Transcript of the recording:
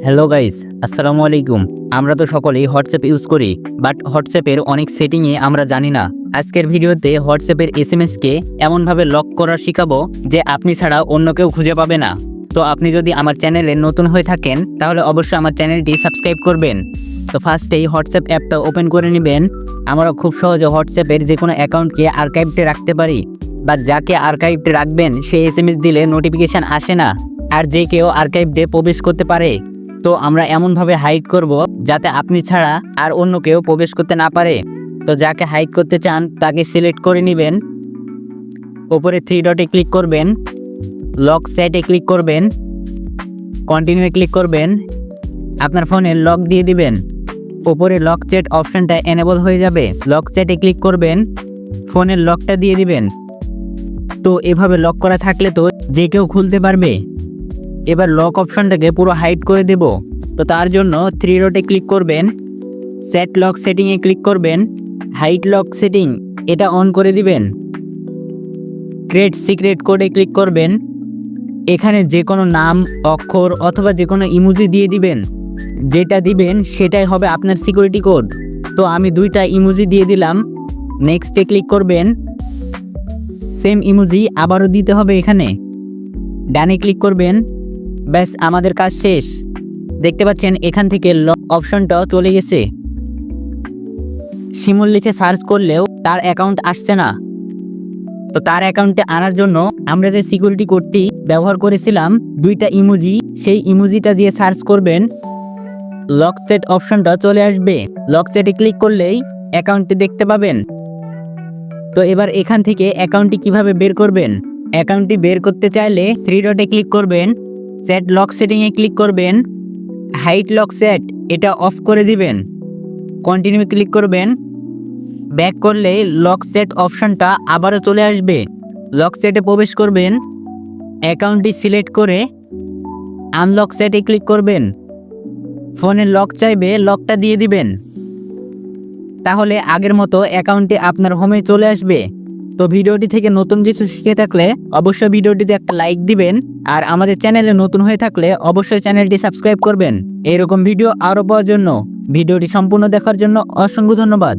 Hello guys, আসসালামু আলাইকুম। আমরা তো সকলেই হোয়াটসঅ্যাপ ইউজ করি, বাট হোয়াটসঅ্যাপের অনেক সেটিংয়ে আমরা জানি না। আজকের ভিডিওতে হোয়াটসঅ্যাপের এসএমএসকে এমনভাবে লক করা শিখাবো যে আপনি ছাড়া অন্য কেউ খুঁজে পাবে না। তো আপনি যদি আমার চ্যানেলে নতুন হয়ে থাকেন তাহলে অবশ্যই আমার চ্যানেলটি সাবস্ক্রাইব করবেন। তো ফার্স্টেই হোয়াটসঅ্যাপ অ্যাপটা ওপেন করে নেবেন। আমরা খুব সহজে হোয়াটসঅ্যাপের যে কোনো অ্যাকাউন্টকে আর্কাইভে রাখতে পারি, বা যাকে আর্কাইভে রাখবেন সে এসএমএস দিলে নোটিফিকেশান আসে না, আর যে কেউ আর্কাইভে প্রবেশ করতে পারে। তো আমরা এমনভাবে হাইড করব যাতে আপনি ছাড়া আর অন্য কেউ প্রবেশ করতে না পারে। তো যাকে হাইড করতে চান তাকে সিলেক্ট করে নেবেন, ওপরে 3 ডটে ক্লিক করবেন, লক চ্যাটে ক্লিক করবেন, কন্টিনিউ ক্লিক করবেন, আপনার ফোনে লক দিয়ে দিবেন। ওপরে লক চ্যাট অপশানটা এনেবল হয়ে যাবে, লক চ্যাটে ক্লিক করবেন, ফোনের লকটা দিয়ে দিবেন। তো এভাবে লক করা থাকলে তো যে কেউ খুলতে পারবে। এবার লক অপশনটাকে পুরো হাইড করে দেব। তো তার জন্য 3 ডটে ক্লিক করবেন, সেট লক সেটিংয়ে ক্লিক করবেন, হাইড লক সেটিং এটা অন করে দিবেন। ক্রিয়েট সিক্রেট কোডে ক্লিক করবেন, এখানে যে কোনো নাম, অক্ষর অথবা যে কোনো ইমোজি দিয়ে দিবেন। যেটা দিবেন সেটাই হবে আপনার সিকিউরিটি কোড। তো আমি 2টা ইমোজি দিয়ে দিলাম, নেক্সটে ক্লিক করবেন, সেম ইমোজি আবারও দিতে হবে এখানে, ডানে ক্লিক করবেন। ব্যাস, আমাদের কাজ শেষ। দেখতে পাচ্ছেন এখান থেকে লক অপশনটা চলে গেছে। শিমুল লিখে সার্চ করলেও তার অ্যাকাউন্ট আসছে না। তো তার অ্যাকাউন্টে আনার জন্য আমরা যে সিকিউরিটি কোডটি ব্যবহার করেছিলাম 2টা ইমোজি, সেই ইমোজিটা দিয়ে সার্চ করবেন, লক সেট অপশনটা চলে আসবে। লক সেটে ক্লিক করলেই অ্যাকাউন্টটি দেখতে পাবেন। তো এবার এখান থেকে অ্যাকাউন্টটি কিভাবে বের করবেন? অ্যাকাউন্টটি বের করতে চাইলে 3 ডটে ক্লিক করবেন, সেট লক সেটিংয়ে ক্লিক করবেন, হাইড লক সেট এটা অফ করে দিবেন, কন্টিনিউ ক্লিক করবেন। ব্যাক করলে লক সেট অপশনটা আবারও চলে আসবে। লক সেটে প্রবেশ করবেন, অ্যাকাউন্টটি সিলেক্ট করে আনলক সেটে ক্লিক করবেন, ফোনের লক চাইবে, লকটা দিয়ে দিবেন। তাহলে আগের মতো অ্যাকাউন্টে আপনার হোমে চলে আসবে। তো ভিডিওটি থেকে নতুন কিছু শিখে থাকলে অবশ্যই ভিডিওটিতে একটা লাইক দিবেন, আর আমাদের চ্যানেলে নতুন হয়ে থাকলে অবশ্যই চ্যানেলটি সাবস্ক্রাইব করবেন। এরকম ভিডিও আরও পাওয়ার জন্য ভিডিওটি সম্পূর্ণ দেখার জন্য অসংখ্য ধন্যবাদ।